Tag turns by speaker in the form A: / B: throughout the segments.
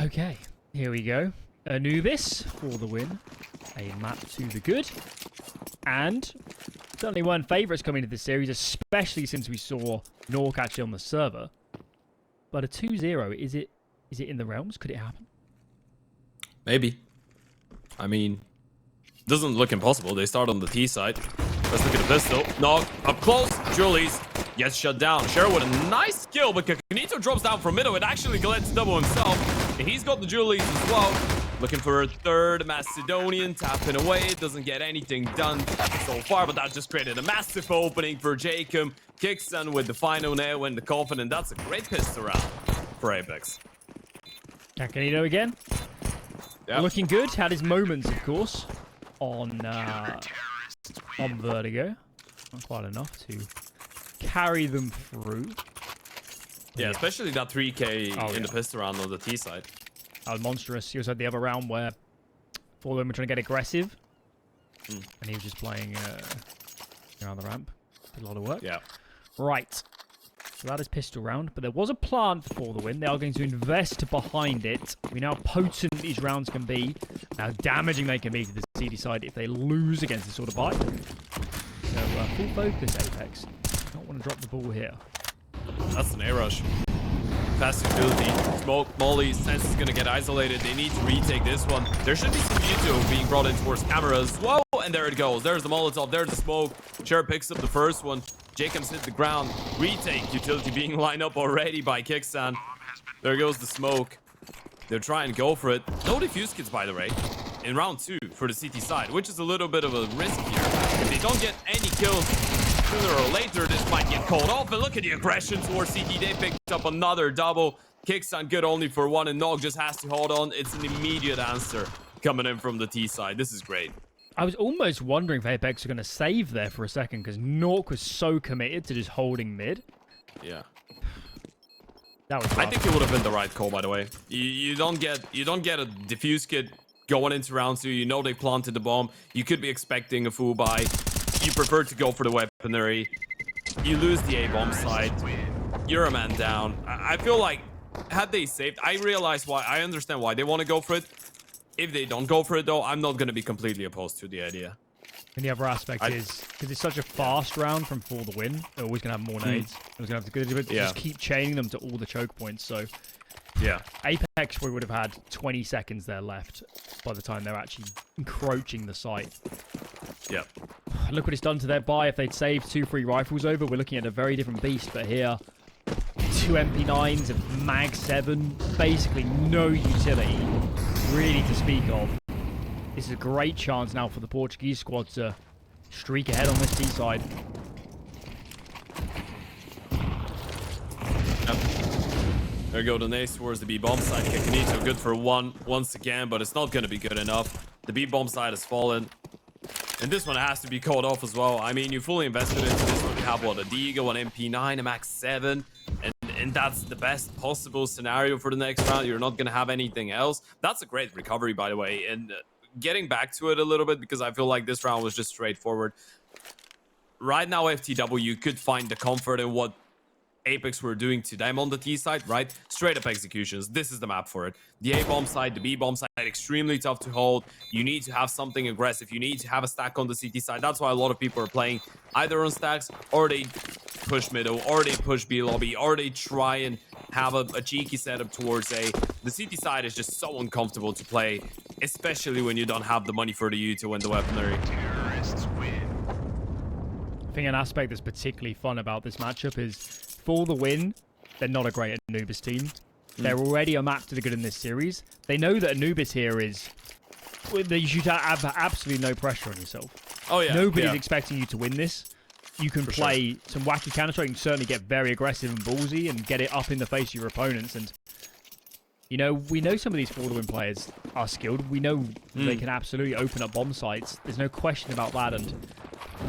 A: Okay, here we go. Anubis for the win. A map to the good. And certainly weren't favourites coming into this series, especially since we saw nawwk actually on the server. But a 2-0, is it in the realms? Could it happen?
B: Maybe. I mean, doesn't look impossible. They start on the T side. Let's look at the pistol. Nog up close. Julies gets shut down. Sher with a nice kill, but CacaNito drops down from middle. It actually lets double himself. And he's got the Julies as well. Looking for a third Macedonian. Tapping away. Doesn't get anything done so far, but that just created a massive opening for jkaem. CacaNito with the final nail and the confident. That's a great pistol round for Apeks.
A: CacaNito again.
B: Yep.
A: Looking good. Had his moments, of course, on Vertigo. Not quite enough to carry them through.
B: Yeah, especially that 3k in the pistol round on the T side.
A: That was monstrous. He also had the other round where four of them were trying to get aggressive. And he was just playing around the ramp. Did a lot of work.
B: Yeah.
A: Right. So that is pistol round. But there was a plan for the win. They are going to invest behind it. We know how potent these rounds can be. How damaging they can be to the CD side if they lose against this sort of fight. So full focus, Apeks. Don't want to drop the ball here.
B: That's an A-rush. Fast utility. Smoke, Molly, Sense is going to get isolated. They need to retake this one. There should be some Mewtwo being brought in towards cameras. Whoa! And there it goes. There's the Molotov. There's the smoke. Cher picks up the first one. jkaem's hit the ground. Retake. Utility being lined up already by CacaNito. There goes the smoke. They're trying to go for it. No defuse kits, by the way, in round 2 for the CT side, which is a little bit of a risk here. If they don't get any kills sooner or later, this might get called off. And look at the aggression towards CT. They picked up another double. CacaNito good only for one, and nawwk just has to hold on. It's an immediate answer coming in from the T side. This is great.
A: I was almost wondering if Apeks were going to save there for a second because nawwk was so committed to just holding mid.
B: Yeah.
A: That was rough.
B: I think it would have been the right call, by the way. You don't get a diffuse kit going into round 2. You know they planted the bomb. You could be expecting a full buy. You prefer to go for the weaponry. You lose the A-bomb side. You're a man down. I feel like had they saved, I realize why. I understand why they want to go for it. If they don't go for it, though, I'm not going to be completely opposed to the idea.
A: And the other aspect is, because it's such a fast round from for the win, they're always going to have more nades. They're going to have to just keep chaining them to all the choke points. So,
B: yeah,
A: Apeks would have had 20 seconds there left by the time they're actually encroaching the site.
B: Yeah.
A: Look what it's done to their buy. If they'd saved 2 free rifles over, we're looking at a very different beast. But here, 2 MP9s and Mag 7, basically no utility really to speak of. This is a great chance now for the Portuguese squad to streak ahead on this T side.
B: Yep. There we go, the nades towards the B-bomb side. CacaNito good for one once again, but it's not going to be good enough. The B-bomb side has fallen. And this one has to be called off as well. I mean, you fully invested into this one. You have, what, a Deagle, an MP9, a Max 7. And that's the best possible scenario for the next round. You're not going to have anything else. That's a great recovery, by the way. And getting back to it a little bit, because I feel like this round was just straightforward. Right now, FTW could find the comfort in what Apeks were doing to them on the T side, right? Straight up executions. This is the map for it. The A-bomb side, the B-bomb side, extremely tough to hold. You need to have something aggressive. You need to have a stack on the CT side. That's why a lot of people are playing either on stacks, or they push middle, or they push B lobby, or they try and have a cheeky setup towards A. The CT side is just so uncomfortable to play, especially when you don't have the money for the U to win the weaponry.
A: I think an aspect that's particularly fun about this matchup is for the win, they're not a great Anubis team. They're already a map to the good in this series. They know that Anubis here is... You should have absolutely no pressure on yourself.
B: Oh, yeah.
A: Nobody's expecting you to win this. You can play some wacky counter-strike. You can certainly get very aggressive and ballsy and get it up in the face of your opponents. And, you know, we know some of these for-the-win players are skilled. We know they can absolutely open up bomb sites. There's no question about that. And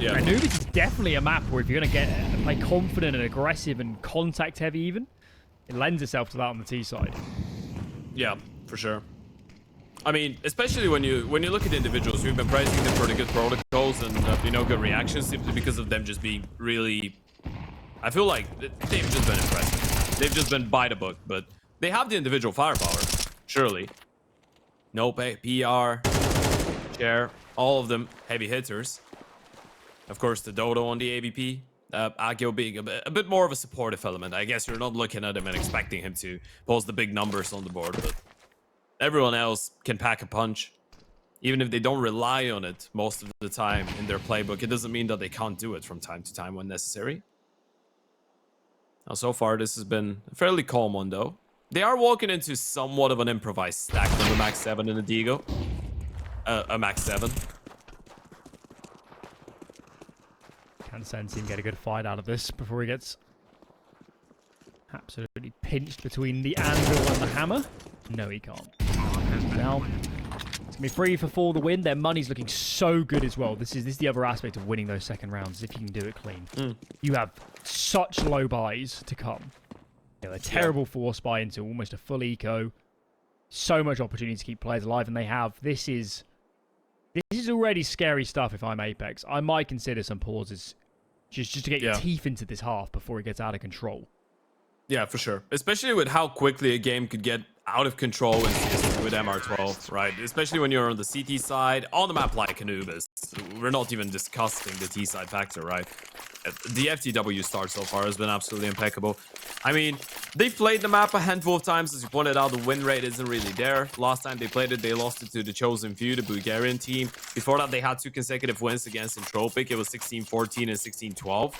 A: Anubis is definitely a map where if you're going to play confident and aggressive and contact-heavy even, it lends itself to that on the T side.
B: Yeah, for sure. I mean, especially when you look at individuals, we've been praising them for the good protocols and you know, good reactions simply because of them just being really. I feel like they've just been impressive. They've just been by the book, but they have the individual firepower. surely. NOPEEj, PR, Chair, all of them heavy hitters. Of course, the Dodo on the AVP. Agio being a bit more of a supportive element. I guess you're not looking at him and expecting him to post the big numbers on the board, but everyone else can pack a punch. Even if they don't rely on it most of the time in their playbook, it doesn't mean that they can't do it from time to time when necessary. Now, so far, this has been a fairly calm one, though. They are walking into somewhat of an improvised stack from the Max 7 and the Digo. A Max 7.
A: Can sense him get a good fight out of this before he gets absolutely pinched between the anvil and the hammer. No, he can't. Now, it's gonna be free for the win. Their money's looking so good as well. This is the other aspect of winning those second rounds. If you can do it clean, you have such low buys to come. You know, a terrible force buy into almost a full eco. So much opportunity to keep players alive, and they have. This is already scary stuff. If I'm Apeks, I might consider some pauses just to get your teeth into this half before it gets out of control.
B: Yeah, for sure. Especially with how quickly a game could get out of control with MR12, right? Especially when you're on the CT side, on the map like Anubis. We're not even discussing the T side factor, right? The FTW start so far has been absolutely impeccable. I mean, they've played the map a handful of times. As you pointed out, the win rate isn't really there. Last time they played it, they lost it to the Chosen Few, the Bulgarian team. Before that, they had 2 consecutive wins against NOPEEj. It was 16-14 and 16-12.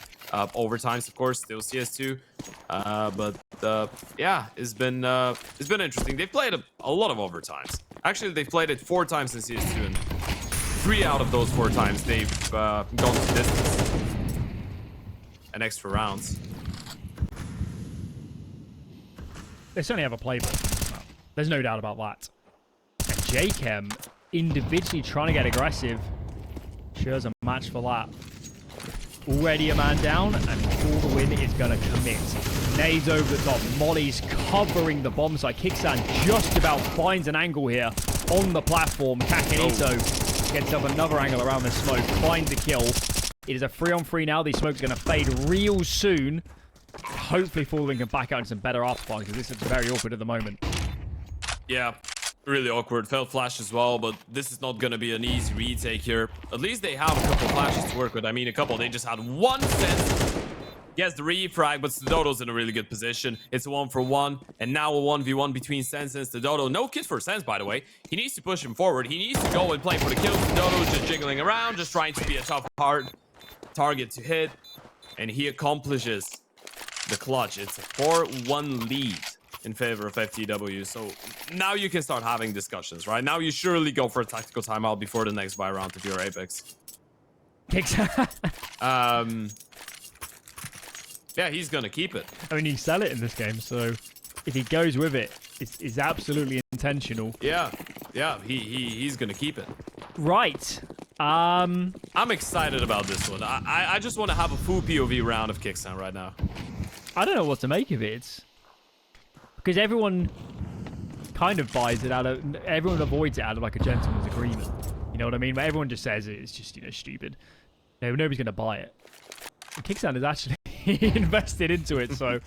B: Overtimes, of course, still CS2. Yeah, it's been interesting. They've played a lot of overtimes. Actually, they've played it 4 times in CS2, and 3 out of those 4 times they've gone to distance and extra rounds.
A: They certainly have a playbook. There's no doubt about that. And jkaem individually trying to get aggressive. Sure's a match for that. Already a man down, and for the win is going to commit. Nades over the top. Molly's covering the bomb site. CacaNito just about finds an angle here on the platform. CacaNito gets up another angle around the smoke. Finds the kill. It is a 3-on-3 now. These smokes are going to fade real soon. Hopefully, Fallen can back out in some better afterfire because this is very awkward at the moment.
B: Yeah, really awkward. Felt flash as well, but this is not going to be an easy retake here. At least they have a couple flashes to work with. I mean, a couple. They just had 1 sense. Yes, the refrag, but stadodo's in a really good position. It's a 1-for-1, and now a 1v1 between Sense and stadodo. No kit for Sense, by the way. He needs to push him forward. He needs to go and play for the kill. Stadodo's just jiggling around, just trying to be a tough target to hit, and he accomplishes the clutch. It's a 4-1 lead in favor of FTW. So now you can start having discussions, right? Now you surely go for a tactical timeout before the next buy round if you're Apeks. Yeah, he's gonna keep it.
A: I mean, you sell it in this game, so if he goes with it, it's absolutely intentional.
B: Yeah, he's gonna keep it.
A: Right.
B: I'm excited about this one. I just want to have a full POV round of CacaNito right now.
A: I don't know what to make of it. Because everyone kind of buys it everyone avoids it out of like a gentleman's agreement. You know what I mean? But everyone just says it's just, stupid. No, nobody's going to buy it. And CacaNito is actually invested into it, so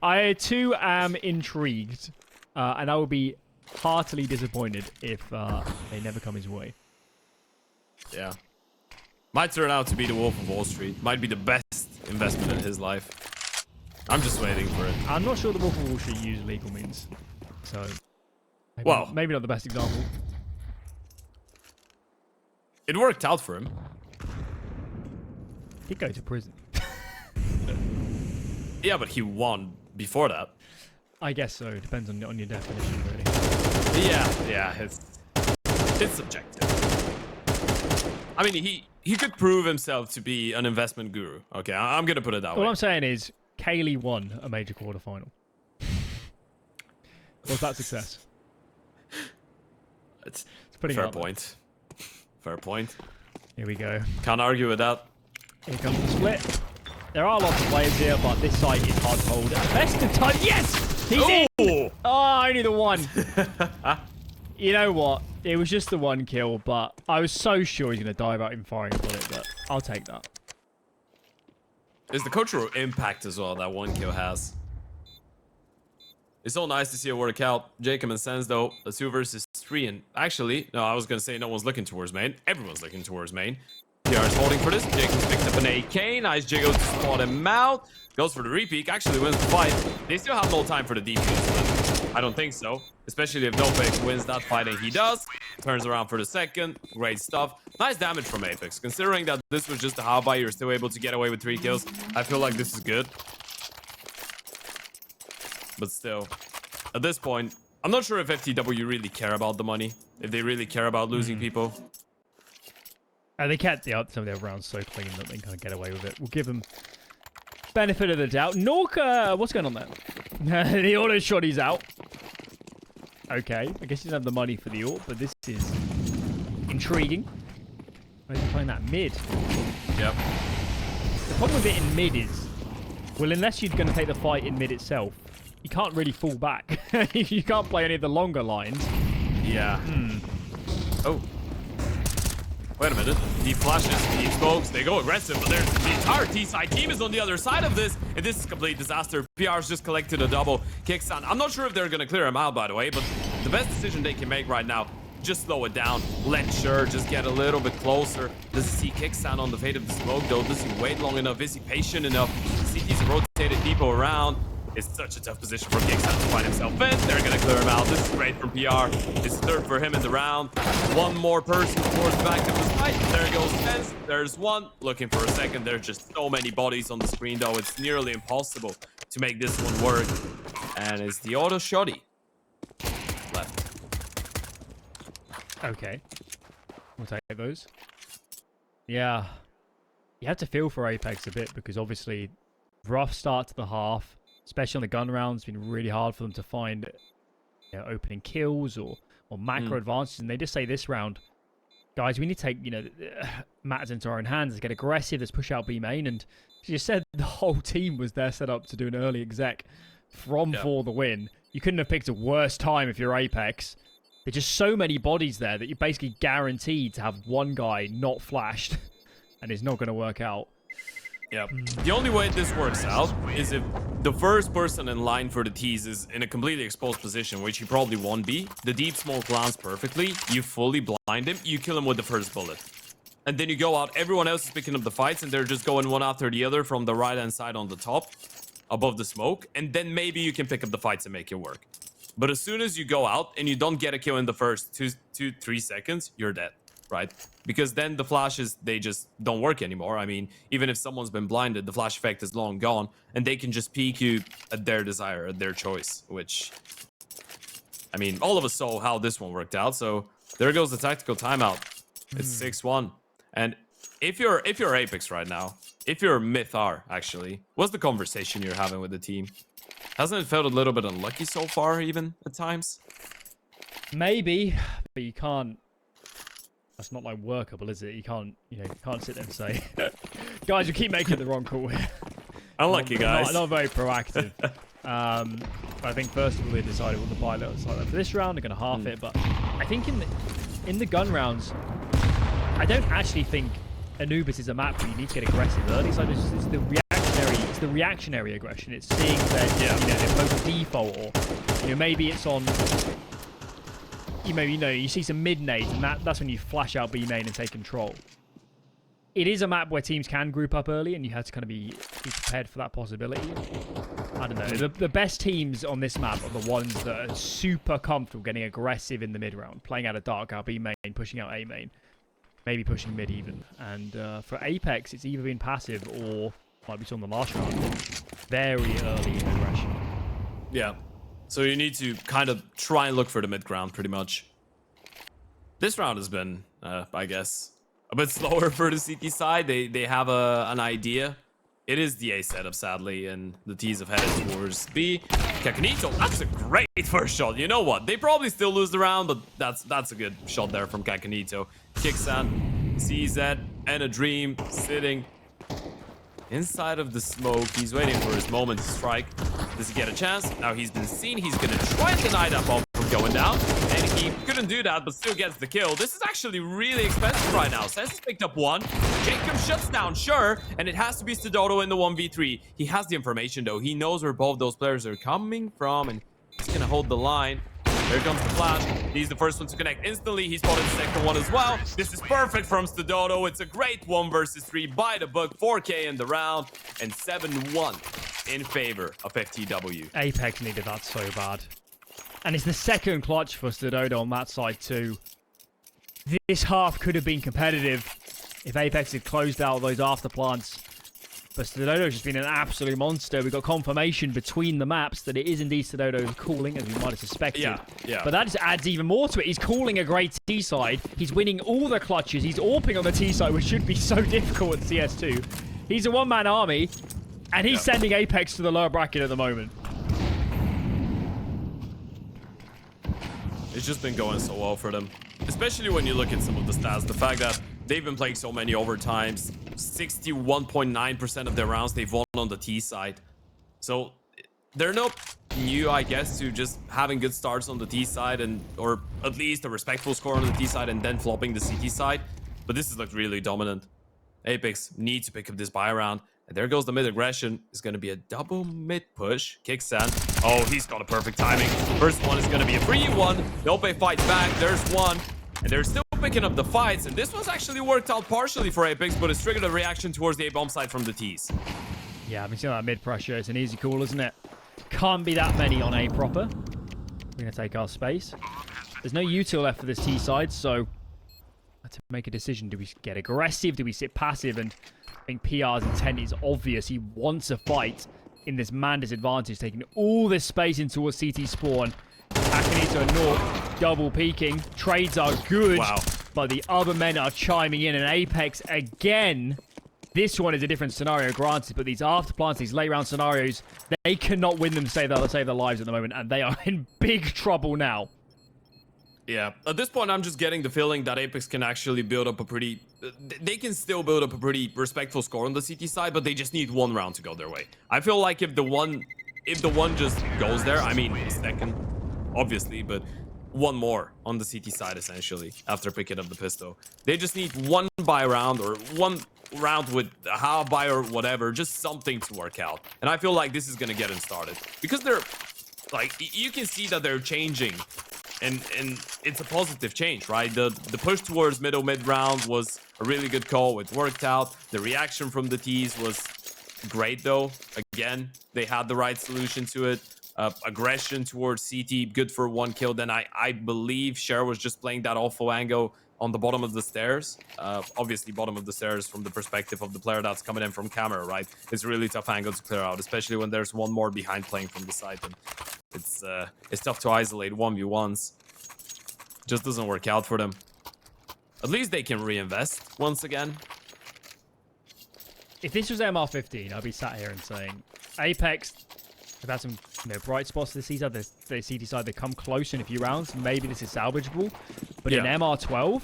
A: I too am intrigued. And I will be heartily disappointed if they never come his way.
B: Yeah. Might turn out to be the Wolf of Wall Street. Might be the best investment in his life. I'm just waiting for it.
A: I'm not sure the Wolf of Wall Street use legal means. So, maybe not the best example.
B: It worked out for him.
A: He'd go to prison.
B: Yeah, but he won before that.
A: I guess so. It depends on your definition, really.
B: Yeah, it's subjective. I mean, he could prove himself to be an investment guru. Okay, I'm gonna put it that way.
A: All I'm saying is, Kaylee won a major quarterfinal. Was that success?
B: It's fair point. Fair point.
A: Here we go.
B: Can't argue with that.
A: Here comes the split. There are lots of players here, but this side is hard to hold. Best of time. Yes! He's in! Oh, only the one. You know what? It was just the 1 kill, but I was so sure he's going to die without him firing a bullet, but I'll take that.
B: It's the cultural impact as well that 1 kill has. It's so nice to see it work out. jkaem and Sense, though, the 2 versus 3. And actually, no, I was going to say no one's looking towards main. Everyone's looking towards main. PR is holding for this. jkaem's picked up an AK. Nice Jigo to spot him out. Goes for the repeat. Actually wins the fight. They still have no time for the defense, but I don't think so. Especially if NOPEEj wins that fight, and he does. Turns around for the second. Great stuff. Nice damage from Apeks. Considering that this was just a half buy, you're still able to get away with 3 kills. I feel like this is good. But still, at this point, I'm not sure if FTW really care about the money. If they really care about losing people.
A: They kept some of their rounds so clean that they can kind of get away with it. We'll give them benefit of the doubt. nawwk, what's going on there? The auto shot, he's out. Okay, I guess he doesn't have the money for the AWP, but this is intriguing. Where's he playing that mid?
B: Yep.
A: The problem with it in mid is, well, unless you're going to take the fight in mid itself, you can't really fall back. You can't play any of the longer lines.
B: Yeah. Oh. Wait a minute. Deep flashes, deep smokes, they go aggressive, but there's the entire T-side team is on the other side of this, and this is complete disaster. PR's just collected a double. Kicksan, I'm not sure if they're gonna clear him out, by the way, but the best decision they can make right now, just slow it down. Let Sure just get a little bit closer. Does he see Kicksan on the fate of the smoke, though? Does he wait long enough? Is he patient enough? See he's rotated people around. It's such a tough position for Kicksan to find himself in. They're gonna clear him out. This is great from PR. It's 3rd for him in the round. One more person towards the back of the fight. There goes Fence. There's one. Looking for a second. There's just so many bodies on the screen, though. It's nearly impossible to make this one work. And it's the auto shotty left.
A: Okay. We'll take those. Yeah. You have to feel for Apeks a bit because obviously rough start to the half. Especially on the gun rounds, it's been really hard for them to find opening kills or macro advantages. And they just say this round, guys, we need to take matters into our own hands. Let's get aggressive. Let's push out B main. And as you said, the whole team was there set up to do an early exec for the win. You couldn't have picked a worse time if you're Apeks. There's just so many bodies there that you're basically guaranteed to have one guy not flashed, and it's not going to work out.
B: Yeah. The only way this works out is if the first person in line for the tease is in a completely exposed position, which he probably won't be. The deep smoke lands perfectly. You fully blind him. You kill him with the first bullet. And then you go out. Everyone else is picking up the fights, and they're just going one after the other from the right-hand side on the top, above the smoke. And then maybe you can pick up the fights and make it work. But as soon as you go out and you don't get a kill in the first 3 seconds, you're dead. Right? Because then the flashes, they just don't work anymore. I mean, even if someone's been blinded, the flash effect is long gone, and they can just peek you at their desire, at their choice, which, I mean, all of us saw how this one worked out, so there goes the tactical timeout. It's 6-1. And if you're Apeks right now, if you're Myth-R, actually, what's the conversation you're having with the team? Hasn't it felt a little bit unlucky so far, even, at times?
A: Maybe, but you can't. That's not like workable, is it? You can't sit there and say, guys, you keep making the wrong call here.
B: Unlucky, guys.
A: Not very proactive. I think first of all they decided what the pilot was like for this round. They're going to half it, but I think in the gun rounds, I don't actually think Anubis is a map where you need to get aggressive early. It's like it's the reactionary aggression. It's seeing that they're both default, or maybe it's on. You see some mid nades, and that's when you flash out B main and take control. It is a map where teams can group up early, and you have to kind of be prepared for that possibility. I don't know. The best teams on this map are the ones that are super comfortable getting aggressive in the mid round, playing out a dark out B main, pushing out A main, maybe pushing mid even. And for Apeks, it's either been passive or, like we saw in the last round, very early aggression.
B: Yeah. So you need to kind of try and look for the mid ground, pretty much. This round has been, I guess, a bit slower for the CT side. They have an idea. It is the A setup, sadly, and the T's have headed towards B. CacaNito, that's a great first shot. You know what? They probably still lose the round, but that's a good shot there from CacaNito. Kicksan, CZ, and a dream sitting inside of the smoke. He's waiting for his moment to strike. Does he get a chance? Now he's been seen. He's going to try and deny that bomb from going down. And he couldn't do that, but still gets the kill. This is actually really expensive right now. Sense has picked up one. jkaem shuts down, sure. And it has to be stadodo in the 1v3. He has the information, though. He knows where both those players are coming from. And He's gonna hold the line. Here comes the flash. He's the first one to connect instantly. He spotted the second one as well. This is perfect from stadodo. It's a great 1 versus 3 by the book. 4K in the round and 7-1 in favor of FTW.
A: Apeks needed that so bad. And it's the second clutch for stadodo on that side too. This half could have been competitive if Apeks had closed out those after plants. But stadodo's just been an absolute monster. We got confirmation between the maps that it is indeed stadodo calling, as we might have suspected.
B: Yeah.
A: But that just adds even more to it. He's calling a great T side. He's winning all the clutches. He's AWPing on the T side, which should be so difficult at CS2. He's a one-man army, and he's sending Apeks to the lower bracket at the moment.
B: It's just been going so well for them. Especially when you look at some of the stats. The fact that they've been playing so many overtimes. 61.9% of their rounds they've won on the T side. So they're not new, I guess, to just having good starts on the T side, and or at least a respectful score on the T side and then flopping the CT side. But this has looked really dominant. Apeks needs to pick up this buy round. And there goes the mid aggression. It's going to be a double mid push. Kicks in. Oh, he's got a perfect timing. First one is going to be a free one. NOPEEj fights back. There's one. And they're still picking up the fights. And this one's actually worked out partially for Apeks, but it's triggered a reaction towards the A-bomb side from the T's.
A: Yeah, I've been seeing that mid pressure. It's an easy call, isn't it? Can't be that many on A proper. We're going to take our space. There's no util left for this T side, so I have to make a decision. Do we get aggressive? Do we sit passive? And I think PR's intent is obvious. He wants a fight in this man disadvantage, taking all this space into towards CT spawn. CacaNito and Nauwwk double peeking. Trades are good, but the other men are chiming in. And Apeks, again, this one is a different scenario, granted, but these after plants, these late round scenarios, they cannot win them to save their lives at the moment, and they are in big trouble now.
B: Yeah, at this point, I'm just getting the feeling that Apeks can actually build up a pretty... They can still build up a pretty respectful score on the CT side, but they just need one round to go their way. I feel like if the one just goes there, I mean, second, obviously, but one more on the CT side, essentially, after picking up the pistol. They just need one buy round or one round with a half buy or whatever, just something to work out. And I feel like this is going to get them started. Because they're, like, you can see that they're changing. And it's a positive change, right? The push towards mid round was a really good call. It worked out. The reaction from the T's was great, though. Again, they had the right solution to it. Aggression towards CT, good for 1 kill. Then I believe Cher was just playing that awful angle on the bottom of the stairs. Obviously, bottom of the stairs from the perspective of the player that's coming in from camera, right? It's a really tough angle to clear out, especially when there's one more behind playing from the side. And it's tough to isolate 1v1s. Just doesn't work out for them. At least they can reinvest once again.
A: If this was MR15, I'd be sat here and saying, Apeks have had some bright spots this season. The CT side, they come close in a few rounds. Maybe this is salvageable. But in MR12,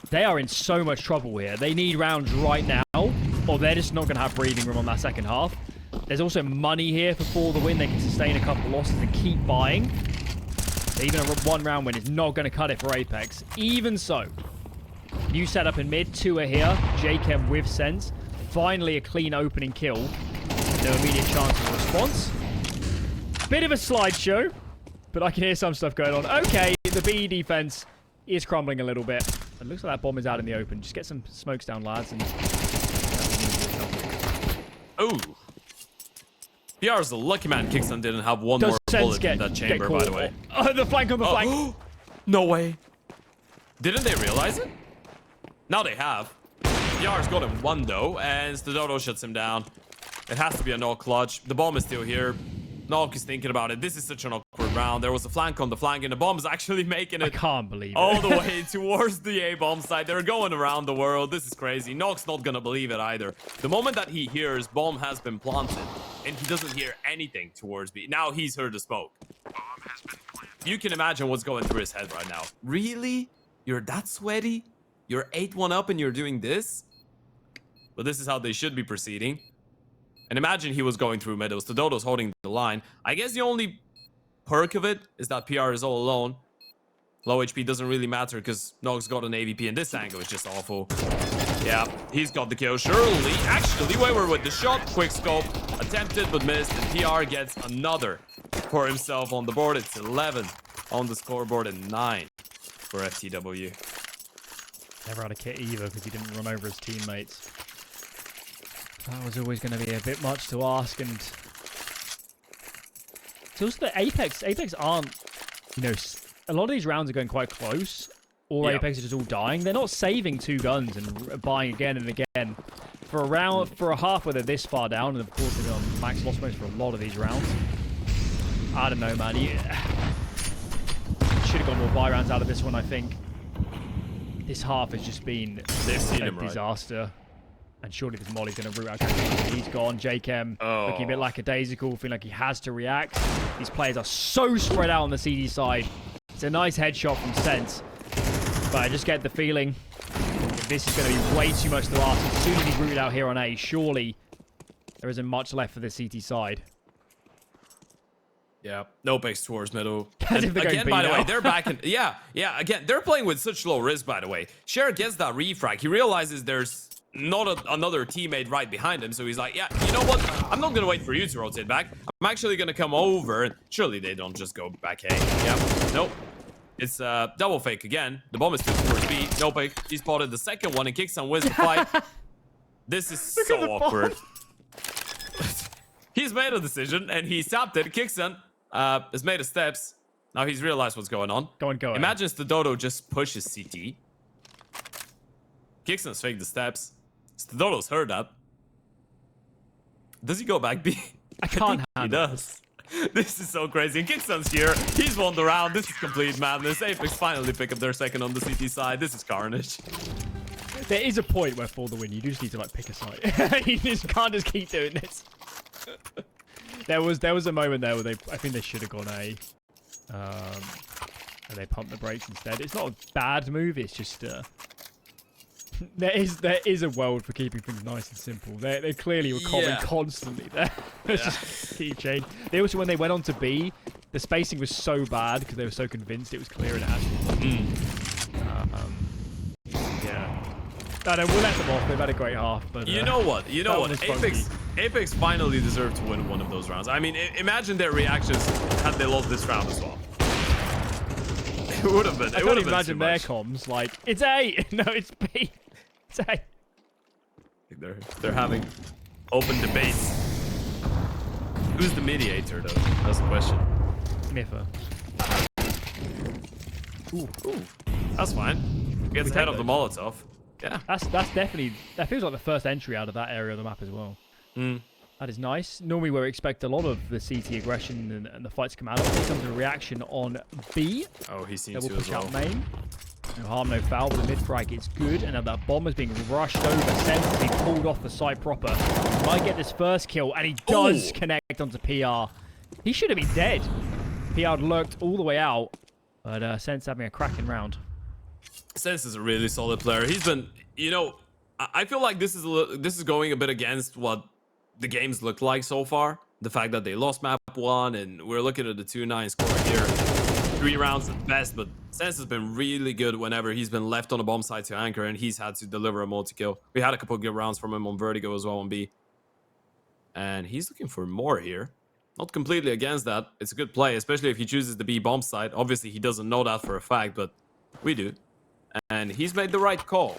A: they are in so much trouble here. They need rounds right now, or they're just not going to have breathing room on that second half. There's also money here for the win. They can sustain a couple losses and keep buying. Even a 1 round win is not going to cut it for Apeks. Even so, new setup in mid. 2 are here. jkaem with sense. Finally, a clean opening kill. No immediate chance of response. Bit of a slideshow, but I can hear some stuff going on. Okay, the B defense is crumbling a little bit. It looks like that bomb is out in the open. Just get some smokes down, lads. And
B: ooh. PR's a lucky man. Kickstone didn't have one more bullet in that chamber, by the way.
A: Oh, the flank on the flank.
B: No way. Didn't they realize it? Now they have. PR's got him 1, though, and stadodo shuts him down. It has to be a knock clutch. The bomb is still here. nawwwk is thinking about it. This is such an awkward round. There was a flank on the flank, and the bomb is actually making it.
A: I can't believe it.
B: All the way towards the A-bomb side. They're going around the world. This is crazy. nawwwk's not gonna believe it either. The moment that he hears bomb has been planted, and he doesn't hear anything towards B. Now he's heard the smoke. You can imagine what's going through his head right now. Really? You're that sweaty? You're 8-1 up and you're doing this? But this is how they should be proceeding. And imagine he was going through middle. stadodo's holding the line. I guess the only perk of it is that PR is all alone. Low HP doesn't really matter because Nog's got an AVP and this angle is just awful. Yeah, he's got the kill. Surely, actually, Wayward with the shot. Quick scope. Attempted but missed. And PR gets another for himself on the board. It's 11 on the scoreboard and 9 for FTW.
A: Never had a kit either because he didn't run over his teammates. That was always going to be a bit much to ask. And it's also the Apeks aren't, you know, a lot of these rounds are going quite close. Or Apeks are just all dying. They're not saving 2 guns and buying again and again. For a round, for a half where they're this far down, and of course they're on max loss rates for a lot of these rounds. I don't know, man. Should have got more buy rounds out of this one, I think. This half has just been a disaster. And surely this Molly's going to root out. He's gone. jkaem looking a bit lackadaisical, feeling like he has to react. These players are so spread out on the CD side. It's a nice headshot from Sense. But I just get the feeling that this is going to be way too much to ask. As soon as he's rooted out here on A, surely there isn't much left for the CT side.
B: Yeah, NOPEEj towards middle.
A: Again,
B: by the way, they're back in... Yeah, again, they're playing with such low risk, by the way. Cher gets that refrag. He realizes there's not another teammate right behind him, so he's like, yeah, you know what? I'm not going to wait for you to rotate back. I'm actually going to come over. And surely they don't just go back A. Yeah, nope. It's double fake again. The bomb is still towards B. NOPEEj, he spotted the second one and kicks on wins the fight. This is so awkward. He's made a decision and he stopped it. Kixon has made his steps. Now he's realized what's going on.
A: Go.
B: Imagine stadodo just pushes CT. Kixon's faked the steps. Stadodo's heard that. Does he go back B?
A: I can't handle
B: he does. This is so crazy. And Kixon's here. He's won the round. This is complete madness. Apeks finally pick up their second on the CT side. This is carnage.
A: There is a point where for the win, you just need to like pick a side. You just can't just keep doing this. There was a moment there where I think they should have gone A. And they pumped the brakes instead. It's not a bad move. It's just there is a world for keeping things nice and simple. They clearly were calling constantly there. It's just keep change. They also, when they went on to B, the spacing was so bad because they were so convinced it was clear and it actually. No, we'll let them off. They've had a great half. But
B: you know what? Apeks finally deserved to win one of those rounds. I mean, imagine their reactions had they lost this round as well. It would have been.
A: I can't imagine their comms like it's A. No, it's B. It's A.
B: They're having open debates. Who's the mediator, though? That's the question.
A: Niffer.
B: Ooh, that's fine. Gets ahead of the Molotov. Yeah.
A: That's definitely, that feels like the first entry out of that area of the map as well. That is nice. Normally where we expect a lot of the CT aggression and the fights to come out. Here comes a reaction on B.
B: Oh, he seems
A: to
B: as well.
A: Out main. No harm, no foul, but the mid frag is good. And now that bomb is being rushed over. Sense to be pulled off the side proper. Might get this first kill, and he does connect onto PR. He should have been dead. PR lurked all the way out, but Sense having a cracking round.
B: Sense is a really solid player. He's been, you know, I feel like this is going a bit against what the games look like so far. The fact that they lost map 1 and we're looking at the 2-9 score here. 3 rounds at best, but Sense has been really good whenever he's been left on a bomb site to anchor and he's had to deliver a multi-kill. We had a couple of good rounds from him on Vertigo as well on B. And he's looking for more here. Not completely against that. It's a good play, especially if he chooses the B bomb site. Obviously, he doesn't know that for a fact, but we do. And he's made the right call.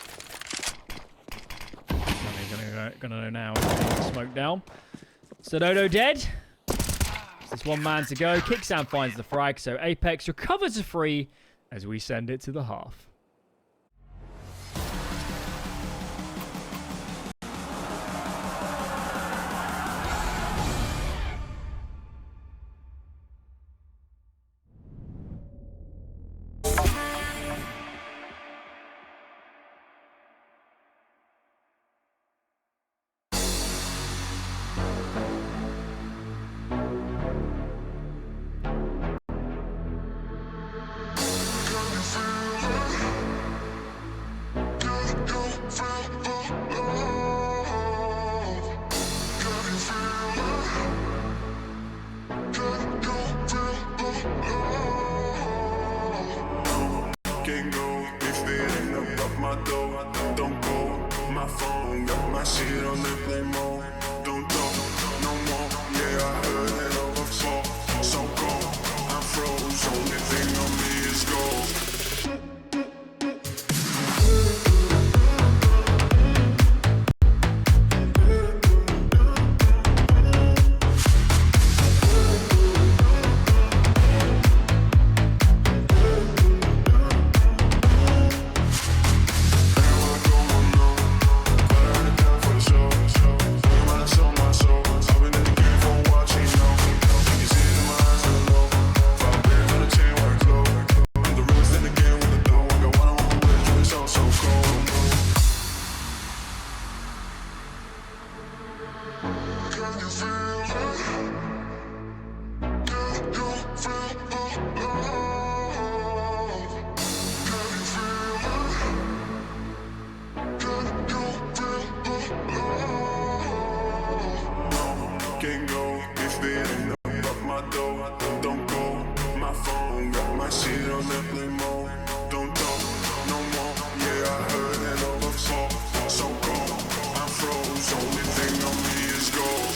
A: Gonna know now. Smoke down. stadodo dead. There's one man to go. Kicksound finds the frag, so Apeks recovers a free as we send it to the half.
C: Don't call my phone, got my shit on airplane mode. Don't talk no more, yeah, I heard it all before. So cold, I'm froze, only thing on me is gold. Can't go if it ain't up my door. Don't call my phone, got my shit on airplane mode. Don't talk no more, yeah, I heard it all before. So cold, I'm froze, only thing on me is gold.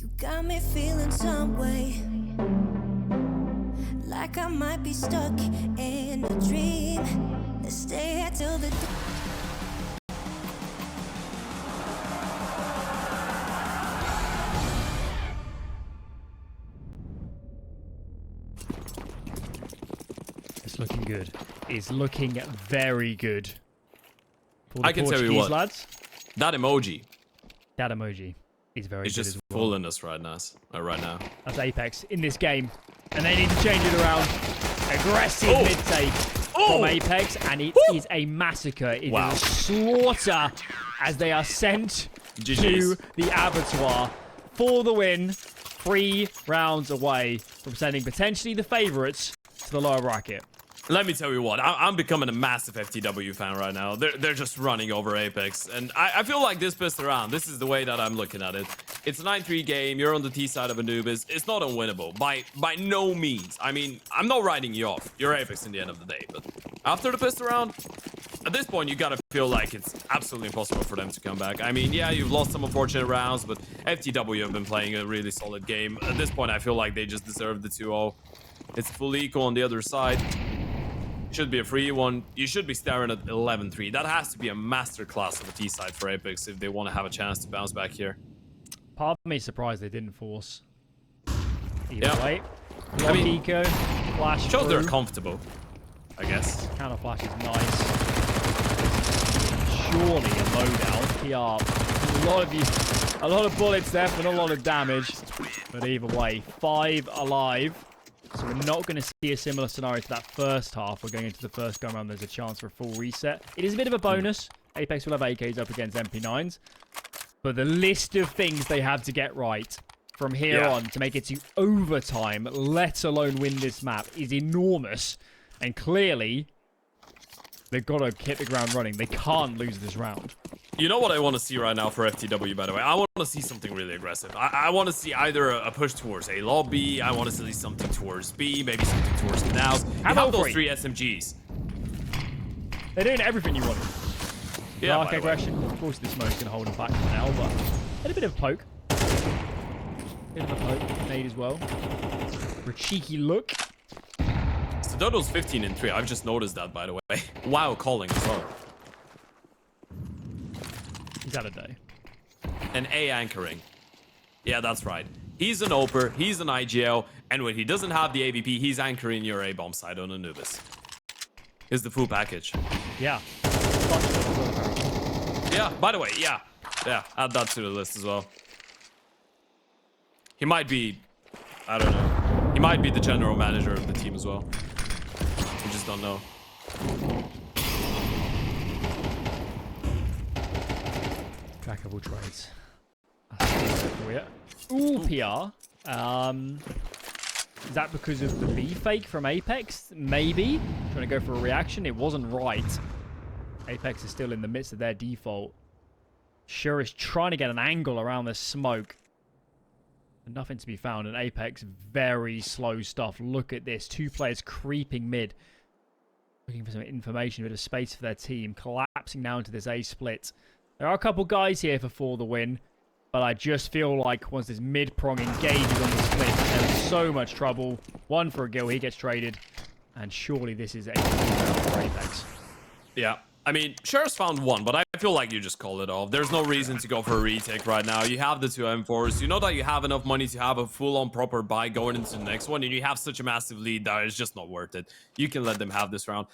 D: You got me feeling some way, like I might be stuck in a dream. Let's stay here till the
A: It's looking good. It's looking very good. For the
B: I can tell you
A: Portuguese
B: what.
A: lads,
B: That emoji
A: that emoji is very
B: is
A: good
B: just
A: as well.
B: fooling us right now.
A: That's Apeks in this game. And they need to change it around. Aggressive
B: Oh.
A: mid-take
B: Oh.
A: from Apeks. And it is a massacre. It
B: Wow.
A: is a slaughter as they are sent
B: GG's.
A: to the abattoir for the win. 3 rounds away from sending potentially the favourites to the lower bracket.
B: Let me tell you what, I'm becoming a massive FTW fan right now. They're just running over Apeks. And I feel like this pissed around. This is the way that I'm looking at it. It's a 9-3 game. You're on the T side of Anubis. It's not unwinnable. By no means. I mean, I'm not writing you off. You're Apeks in the end of the day. But after the pissed around, at this point, you gotta feel like it's absolutely impossible for them to come back. I mean, yeah, you've lost some unfortunate rounds, but FTW have been playing a really solid game. At this point, I feel like they just deserve the 2-0. It's full equal on the other side. Should be a free one. You should be staring at 11-3. That has to be a masterclass of a T side for Apeks if they want to have a chance to bounce back here.
A: Part of me is surprised they didn't force. Either
B: Yeah.
A: way.
B: I
A: Block
B: mean,
A: eco, flash
B: shows they're
A: through.
B: comfortable, I guess.
A: Counter flash is nice. Surely a loadout. PR. A lot of bullets there, but not a lot of damage. But either way, 5 alive. So we're not going to see a similar scenario to that first half. We're going into the first go round. There's a chance for a full reset. It is a bit of a bonus. Apeks will have AKs up against MP9s. But the list of things they have to get right from here on to make it to overtime, let alone win this map, is enormous. And clearly, they've got to hit the ground running. They can't lose this round.
B: You know what I want to see right now for FTW, by the way? I want to see something really aggressive. I want to see either a push towards A lobby. I want to see something towards B, maybe something towards canals. You have those 3 SMGs.
A: They're doing everything you want.
B: Yeah,
A: Dark aggression. Of course, this smoke's going to hold them back for now, but a bit of a poke. Bit of a poke. Nade as well. For a cheeky look.
B: Stadodo's 15-3. I've just noticed that, by the way. Wow, calling as well.
A: He's had a day.
B: And A anchoring. Yeah, that's right. He's an OPER, he's an IGL, and when he doesn't have the AVP, he's anchoring your A bomb side on Anubis. Is the full package.
A: Yeah.
B: Yeah, by the way, yeah, add that to the list as well. He might be, I don't know. He might be the general manager of the team as well. We just don't know.
A: Trackable trades. Ooh, PR. Is that because of the B fake from Apeks? Maybe. Trying to go for a reaction. It wasn't right. Apeks is still in the midst of their default. Sure is trying to get an angle around the smoke. Nothing to be found. And Apeks, very slow stuff. Look at this. 2 players creeping mid. Looking for some information, a bit of space for their team. Collapsing now into this A split. There are a couple guys here for the win. But I just feel like once this mid-prong engages on the split, there is so much trouble. 1 for a kill, he gets traded. And surely this is a round for Apeks.
B: Yeah. I mean, Sheriff's found 1, but I feel like you just call it off. There's no reason to go for a retake right now. You have the 2 M4s. You know that you have enough money to have a full-on proper buy going into the next one. And you have such a massive lead that it's just not worth it. You can let them have this round.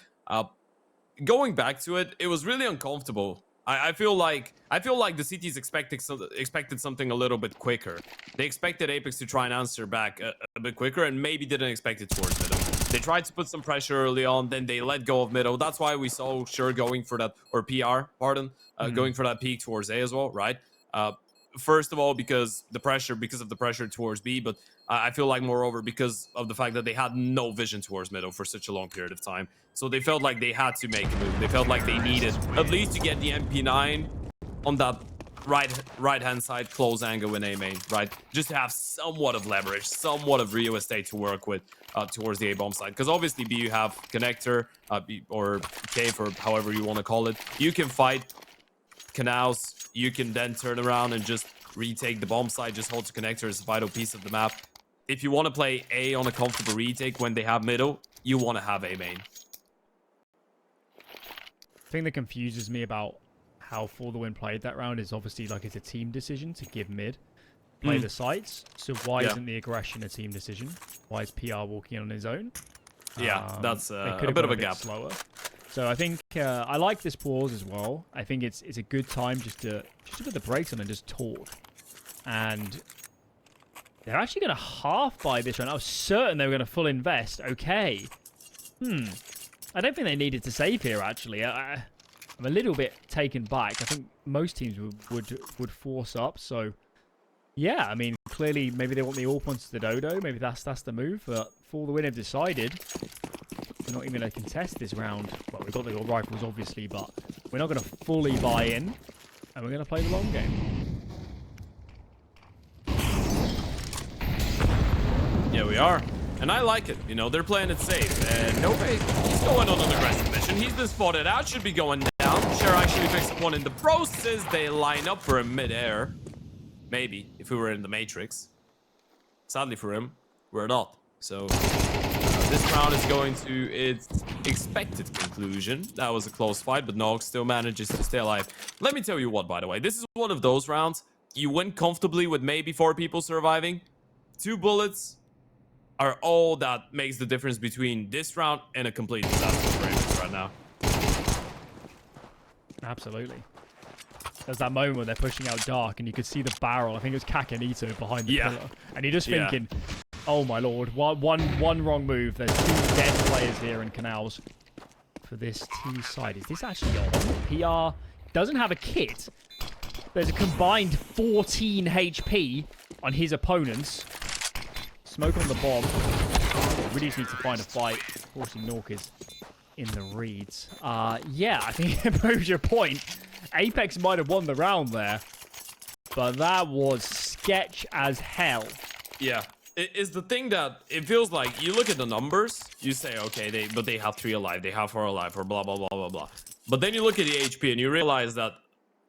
B: Going back to it, it was really uncomfortable. I feel like the CTs expected something a little bit quicker. They expected Apeks to try and answer back a bit quicker and maybe didn't expect it towards middle. They tried to put some pressure early on, then they let go of middle. That's why we saw Sure going for that, or PR, pardon, going for that peek towards A as well, right? First of all, because of the pressure towards B, but I feel like moreover because of the fact that they had no vision towards middle for such a long period of time. So they felt like they had to make a move. They felt like they needed at least to get the MP9 on that right-hand side close angle in A main, right? Just to have somewhat of leverage, somewhat of real estate to work with towards the A bomb side. Because obviously B, you have connector or cave or however you want to call it. You can fight canals. You can then turn around and just retake the bomb side. Just hold the connector as a vital piece of the map. If you want to play A on a comfortable retake when they have middle, you want to have A main.
A: The thing that confuses me about how For the Win played that round is obviously like it's a team decision to give mid play the sites. So why isn't the aggression a team decision? Why is PR walking on his own?
B: Yeah, that's a bit of a gap.
A: Slower. So I think I like this pause as well. I think it's a good time just to put the brakes on and just talk. And they're actually going to half buy this round. I was certain they were going to full invest. Okay. I don't think they needed to save here, actually. I'm a little bit taken back. I think most teams would force up. So, yeah, I mean, clearly, maybe they want the AWP onto the Dodo. Maybe that's the move. But For the Win have decided we're not even going to contest this round. Well, we've got the rifles, obviously, but we're not going to fully buy in. And we're going to play the long game.
B: Yeah, we are. And I like it. You know, they're playing it safe. And NOPEEj, he's going on an aggressive mission. He's been spotted out. Should be going down. Sure actually picks up one in the process. They line up for him mid-air. Maybe, if we were in the Matrix. Sadly for him, we're not. So, this round is going to its expected conclusion. That was a close fight, but nawwk still manages to stay alive. Let me tell you what, by the way. This is one of those rounds. You win comfortably with maybe 4 people surviving. 2 bullets are all that makes the difference between this round and a complete disaster for Apeks right now.
A: Absolutely. There's that moment where they're pushing out dark and you could see the barrel. I think it was CacaNito behind the pillar. And you're just thinking, oh my lord, one wrong move. There's 2 dead players here in canals for this T side. Is this actually on? PR doesn't have a kit. There's a combined 14 HP on his opponents. Smoke on the bomb. Really just need to find a fight. Forcing nawwk is in the reads. Yeah, I think it proves your point. Apeks might have won the round there. But that was sketch as hell.
B: Yeah. It is the thing that it feels like you look at the numbers, you say, okay, they have 3 alive, they have 4 alive, or blah, blah, blah, blah, blah. But then you look at the HP and you realize that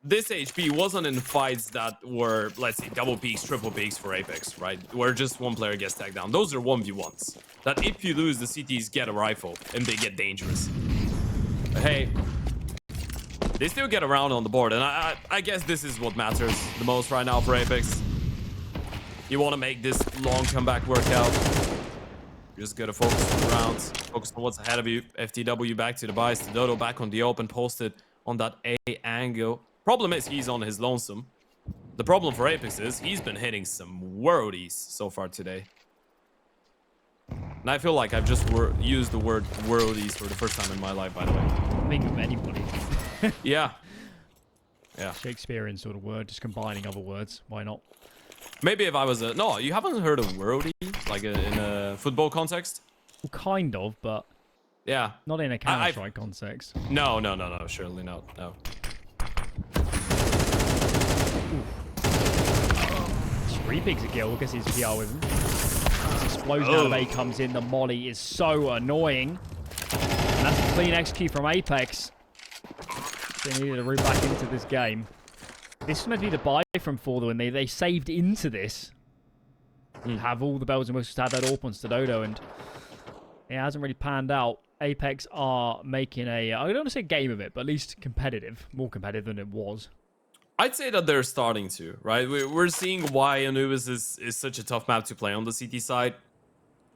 B: this HP wasn't in fights that were, let's say, double peaks, triple peaks for Apeks, right? Where just one player gets tagged down. Those are 1v1s. That if you lose, the CTs get a rifle and they get dangerous. But hey, they still get around on the board. And I guess this is what matters the most right now for Apeks. You want to make this long comeback work out. You just got to focus on the rounds. Focus on what's ahead of you. FTW back to the buys. Stadodo back on the open. Posted on that A angle. Problem is, he's on his lonesome. The problem for Apeks is he's been hitting some worldies so far today. And I feel like I've just used the word worldies for the first time in my life, by the way.
A: Think of anybody.
B: Yeah. Yeah.
A: Shakespearean sort of word, just combining other words. Why not?
B: Maybe if I was a... No, you haven't heard of worldie? Like in a football context?
A: Well, kind of, but
B: Yeah.
A: not in a Counter-Strike context.
B: No, surely not. No.
A: Repigs a kill, gets his PR with him. This explosion out of A comes in. The molly is so annoying. And that's a clean execute from Apeks. They needed to root back into this game. This was meant to be the buy from FTW, and they saved into this. Have all the bells and whistles to have that AWP on stadodo, and it hasn't really panned out. Apeks are making a, I don't want to say game of it, but at least competitive. More competitive than it was.
B: I'd say that they're starting to, right? We're seeing why Anubis is such a tough map to play on the CT side.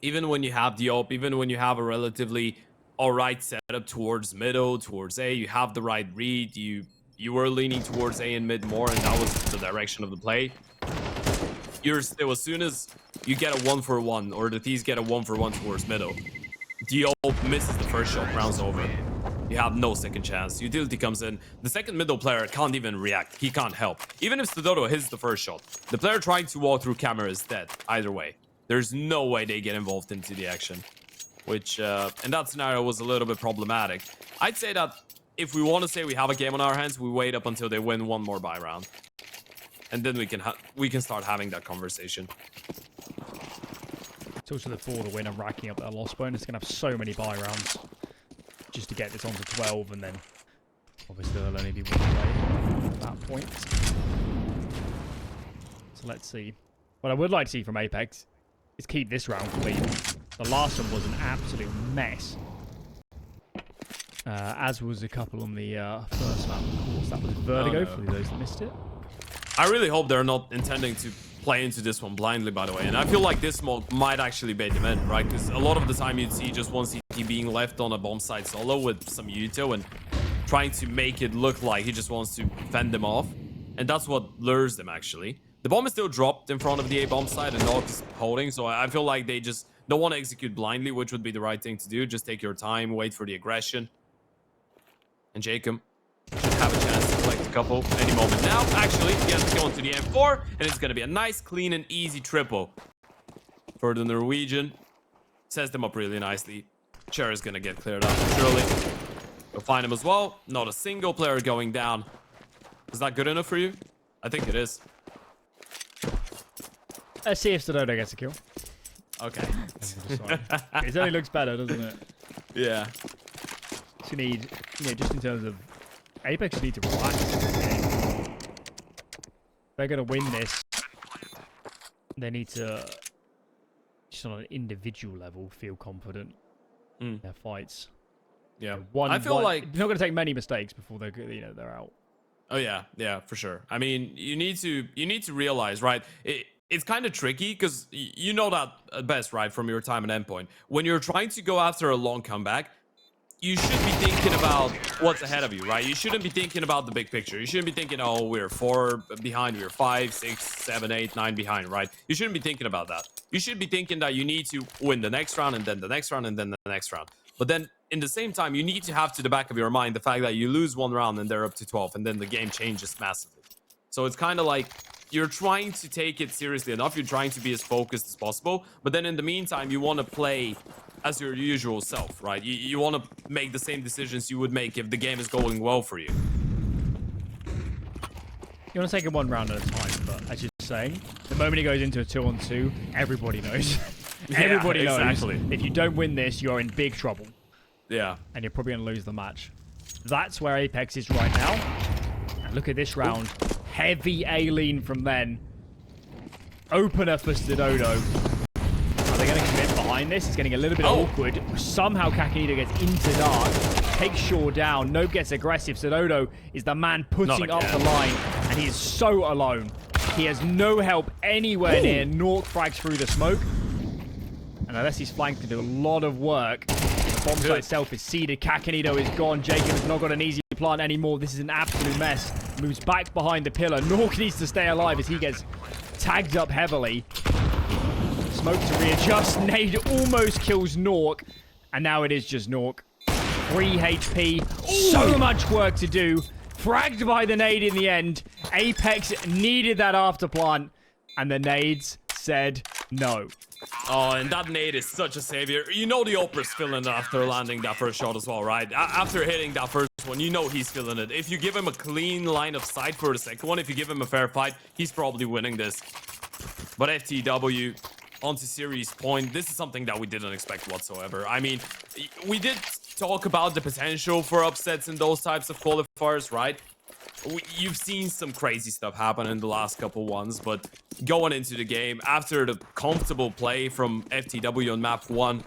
B: Even when you have the AWP, even when you have a relatively alright setup towards middle, towards A, you have the right read, you were leaning towards A and mid more, and that was the direction of the play. You're still, as soon as you get a 1-for-1, or the Thieves get a 1-for-1 towards middle, the AWP misses the first shot, rounds over. You have no second chance. Utility comes in. The second middle player can't even react. He can't help. Even if stadodo hits the first shot, the player trying to walk through camera is dead. Either way. There's no way they get involved into the action. Which, in that scenario, was a little bit problematic. I'd say that if we want to say we have a game on our hands, we wait up until they win one more buy round. And then we can start having that conversation.
A: It's also the FTW winner racking up their loss bonus. Going to have so many buy rounds just to get this on to 12, and then obviously there'll only be one play at that point. So let's see. What I would like to see from Apeks is keep this round clean. The last one was an absolute mess. As was a couple on the first map, of course. That was Vertigo, for those that missed it.
B: I really hope they're not intending to play into this one blindly, by the way. And I feel like this smoke might actually bait them in, right? Because a lot of the time you'd see just one CT being left on a bomb site solo with some util and trying to make it look like he just wants to fend them off. And that's what lures them, actually. The bomb is still dropped in front of the A bomb site and NOPEEj is holding. So I feel like they just don't want to execute blindly, which would be the right thing to do. Just take your time, wait for the aggression. And jkaem should have a chance to collect a couple any moment now. Actually, he has to go into the M4, and it's going to be a nice, clean, and easy triple for the Norwegian. Sets them up really nicely. Chair is going to get cleared up, surely. We'll find him as well. Not a single player going down. Is that good enough for you? I think it is.
A: Let's see if stadodo gets a kill.
B: Okay.
A: It only looks better, doesn't it?
B: Yeah.
A: You need, just in terms of Apeks need to relax. They're going to win this. They need to, just on an individual level, feel confident in their fights.
B: Yeah.
A: I feel
B: like
A: they're not going to take many mistakes before they're out.
B: Oh yeah, for sure. I mean, you need to realize, right? It's kind of tricky because you know that at best, right, from your time at Endpoint. When you're trying to go after a long comeback, you should be thinking about what's ahead of you, right? You shouldn't be thinking about the big picture. You shouldn't be thinking, oh, we're 4 behind, we're 5, 6, 7, 8, 9 behind, right? You shouldn't be thinking about that. You should be thinking that you need to win the next round, and then the next round, and then the next round. But then, in the same time, you need to have to the back of your mind the fact that you lose one round and they're up to 12, and then the game changes massively. So it's kind of like you're trying to take it seriously enough. You're trying to be as focused as possible. But then in the meantime, you want to play as your usual self, right? You want to make the same decisions you would make if the game is going well for you.
A: You want to take it one round at a time, but as you're saying, the moment he goes into a 2-on-2, everybody knows. Everybody knows.
B: Exactly.
A: If you don't win this, you're in big trouble.
B: Yeah.
A: And you're probably going to lose the match. That's where Apeks is right now. And look at this round. Heavy A-lean from then. Opener for stadodo. Are they going to commit behind this? It's getting a little bit awkward. Somehow CacaNito gets into dark. Takes Shaw down. Nope gets aggressive. stadodo is the man putting up the line. And he is so alone. He has no help anywhere near. NOPEEj frags through the smoke. And unless he's flanked to do a lot of work, the bomb site itself is seeded. CacaNito is gone. jkaem has not got an easy plant anymore. This is an absolute mess. moves back behind the pillar. Nawwk needs to stay alive as he gets tagged up heavily. Smoke to readjust. Nade almost kills nawwk. And now it is just nawwk. 3 HP. So much work to do. Fragged by the nade in the end. Apeks needed that afterplant. And the nades said no.
B: Oh, and that nade is such a savior. You know the Oprah's feeling it after landing that first shot as well, right? After hitting that first one, you know he's feeling it. If you give him a clean line of sight for the second one, if you give him a fair fight, he's probably winning this. But FTW, onto series point, this is something that we didn't expect whatsoever. I mean, we did talk about the potential for upsets in those types of qualifiers, right? You've seen some crazy stuff happen in the last couple ones, but going into the game, after the comfortable play from FTW on map 1,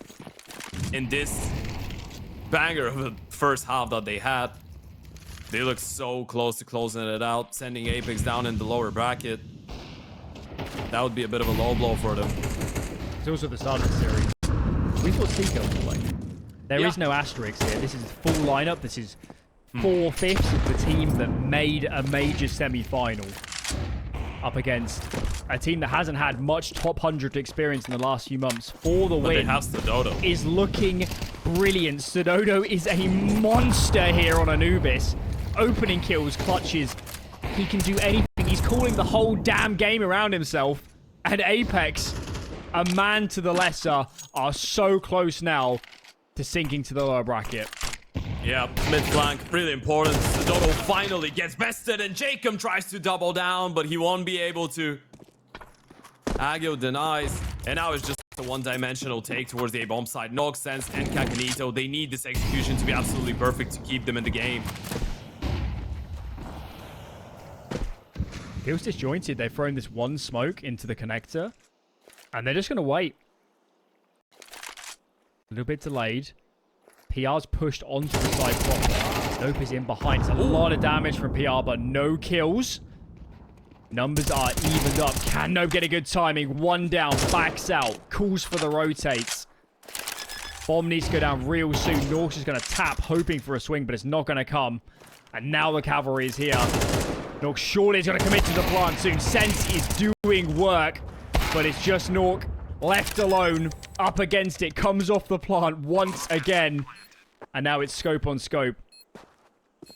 B: in this banger of the first half that they had, they look so close to closing it out, sending Apeks down in the lower bracket. That would be a bit of a low blow for them.
A: It's also the start of the series. We thought CSGO would play. There is no asterisks here. This is full lineup. This is 4/5 of the team that made a major semi-final up against a team that hasn't had much top 100 experience in the last few months. For the win,
B: they have stadodo.
A: Is looking brilliant. stadodo is a monster here on Anubis. Opening kills, clutches. He can do anything. He's calling the whole damn game around himself. And Apeks, a man to the lesser, are so close now to sinking to the lower bracket.
B: Yeah, mid flank, really important. stadodo finally gets bested, and jkaem tries to double down, but he won't be able to. Agio denies, and now it's just a one-dimensional take towards the A-bomb side. nawwk, Sense, and CacaNito, they need this execution to be absolutely perfect to keep them in the game.
A: Feels disjointed. They've thrown this one smoke into the connector, and they're just going to wait. A little bit delayed. PR's pushed onto the side proper. Nope is in behind. It's a lot of damage from PR, but no kills. Numbers are evened up. Can Nope get a good timing? One down, backs out, calls for the rotates. Bomb needs to go down real soon. nawwk's just going to tap, hoping for a swing, but it's not going to come. And now the cavalry is here. nawwk surely is going to commit to the plant soon. Sense is doing work, but it's just nawwk left alone, up against it, comes off the plant once again. And now it's scope on scope.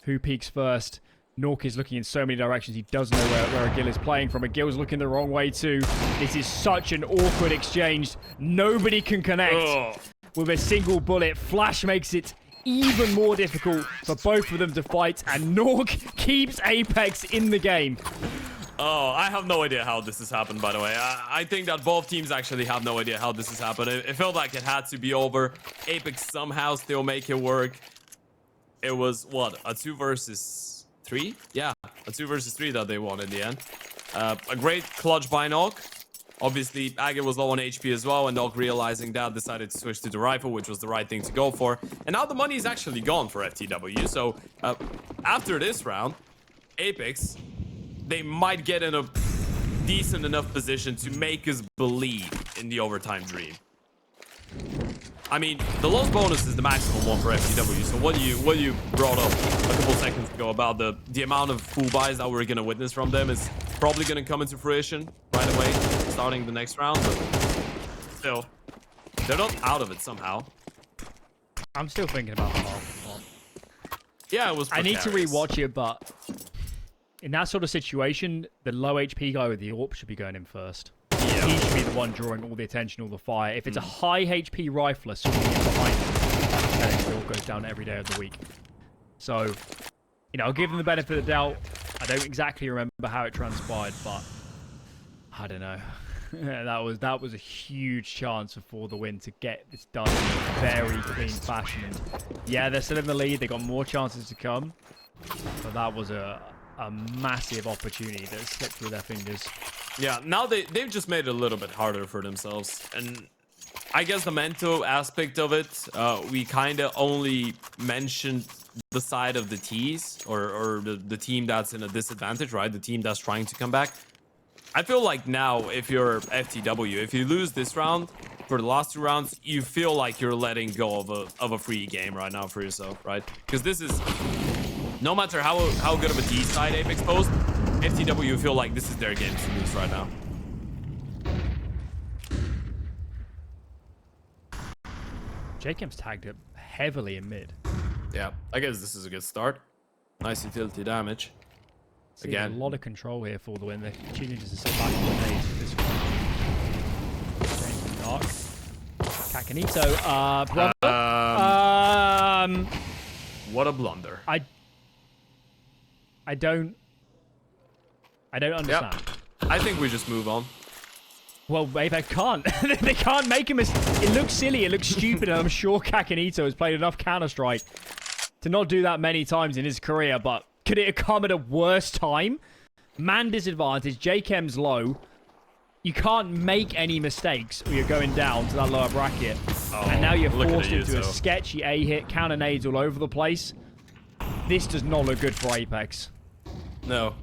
A: Who peeks first? nawwk is looking in so many directions. He doesn't know where a Gill is playing from. A Gill's looking the wrong way too. This is such an awkward exchange. Nobody can connect with a single bullet. Flash makes it even more difficult for both of them to fight. And nawwk keeps Apeks in the game.
B: Oh, I have no idea how this has happened, by the way. I think that both teams actually have no idea how this has happened. It felt like it had to be over. Apeks somehow still make it work. It was, what, a 2 versus 3? Yeah, a 2 versus 3 that they won in the end. A great clutch by nawwk. Obviously, Aggie was low on HP as well, and nawwk, realizing that, decided to switch to the rifle, which was the right thing to go for. And now the money is actually gone for FTW. So, after this round, Apeks, they might get in a decent enough position to make us believe in the overtime dream. I mean, the loss bonus is the maximum one for FTW. So what you brought up a couple seconds ago about the amount of full buys that we're gonna witness from them is probably gonna come into fruition right away, starting the next round. But still, they're not out of it somehow.
A: I'm still thinking about the half.
B: Yeah, it was precarious.
A: I need to rewatch it, but in that sort of situation, the low HP guy with the AWP should be going in first.
B: Yeah.
A: He should be the one drawing all the attention, all the fire. If it's a high HP rifler swinging in behind him, then it still goes down every day of the week. So, you know, I'll give them the benefit of the doubt. I don't exactly remember how it transpired, but I don't know. that was a huge chance for the win to get this done in a very clean fashion. And yeah, they're still in the lead. They got more chances to come, but that was a massive opportunity that slipped through their fingers.
B: Yeah, now they've just made it a little bit harder for themselves. And I guess the mental aspect of it, we kind of only mentioned the side of the T's or the team that's in a disadvantage, right? The team that's trying to come back. I feel like now, if you're FTW, if you lose this round, for the last 2 rounds, you feel like you're letting go of a free game right now for yourself, right? Because this is No matter how good of a D side Apeks posed, FTW feel like this is their game to lose right now.
A: jkaem's tagged it heavily in mid.
B: Yeah, I guess this is a good start. Nice utility damage.
A: See,
B: Again,
A: a lot of control here for the win. They continue to sit back in the nades for this one. James Dark. CacaNito, brother.
B: What a blunder.
A: I don't understand.
B: Yep. I think we just move on.
A: Well, Apeks can't. They can't make him. It looks silly. It looks stupid. And I'm sure CacaNito has played enough Counter-Strike to not do that many times in his career. But could it have come at a worse time? Man disadvantage. jkaem's low. You can't make any mistakes or you're going down to that lower bracket.
B: Oh,
A: And now you're
B: look at
A: forced
B: it,
A: into a
B: so.
A: sketchy A-hit. Counter nades all over the place. This does not look good for Apeks.
B: No,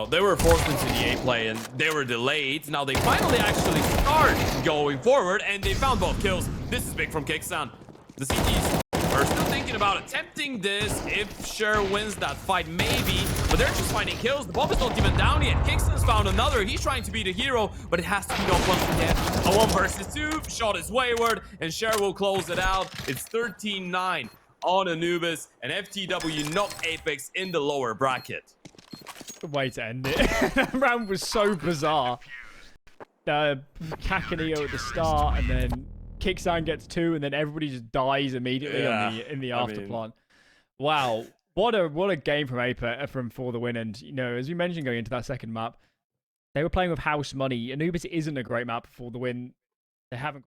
B: they were forced into the A play and they were delayed. Now they finally actually start going forward and they found both kills. This is big from Kicksan. The CTs are still thinking about attempting this if Sher wins that fight, maybe, but they're just finding kills. The bomb is not even down yet. Kicksan's found another. He's trying to be the hero, but it has to be done once again. A 1 versus 2. Shot is wayward and Sher will close it out. It's 13-9 on Anubis and FTW knock Apeks in the lower bracket.
A: Good way to end it. That round was so bizarre. CacaNito at the start, and then Kicksan gets 2, and then everybody just dies immediately in the afterplan. Wow, what a game from Apeks from For the Win. And you know, as we mentioned going into that second map, they were playing with house money. Anubis isn't a great map for the win. They haven't.